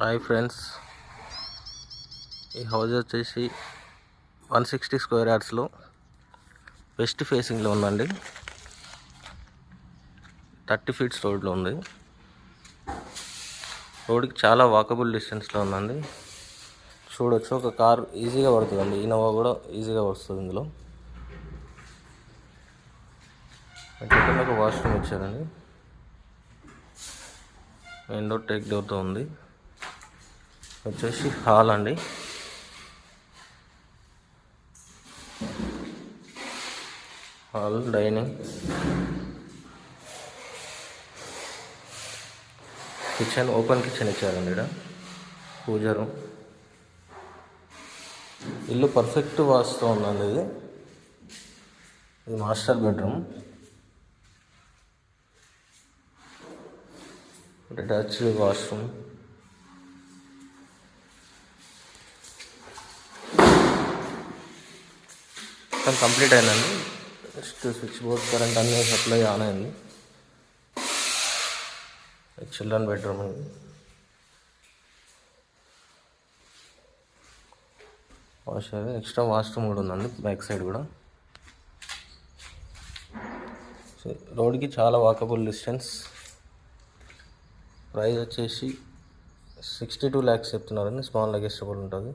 Hi friends, ఈ house వచ్చేసి 160 square యార్డ్స్లో west ఫేసింగ్లో ఉందండి. 30 ఫీట్స్ రోడ్లో ఉంది. రోడ్కి చాలా వాకబుల్ డిస్టెన్స్లో ఉందండి. చూడొచ్చు, ఒక కార్ ఈజీగా పడుతుందండి. ఇన్నోవా కూడా ఈజీగా వస్తుంది ఇందులో. ఒక వాష్రూమ్ ఇచ్చారండి. మెయిన్ డోర్ టేక్ డోర్తో ఉంది. వచ్చేసి హాల్ అండి. Hall, dining, kitchen, open kitchen ఇచ్చారండి. ఇక్కడ పూజ రూమ్. ఇల్లు పర్ఫెక్ట్ వాస్తు ఉందండి. ఇది master bedroom. Attached washroom. Complete అయిందండి. నెక్స్ట్ స్విచ్ బోర్డ్, కరెంట్ అన్నీ సప్లై ఆన్ అయింది. చిల్డ్రన్ బెడ్రూమ్ అండి. వాష్ ఎక్స్ట్రా వాష్రూమ్ కూడా ఉందండి బ్యాక్ సైడ్ కూడా. రోడ్కి చాలా వాకబుల్ డిస్టెన్స్. ప్రైస్ వచ్చేసి 62 lakhs చెప్తున్నారండి. స్మాల్ నెగోషియబుల్ ఉంటుంది.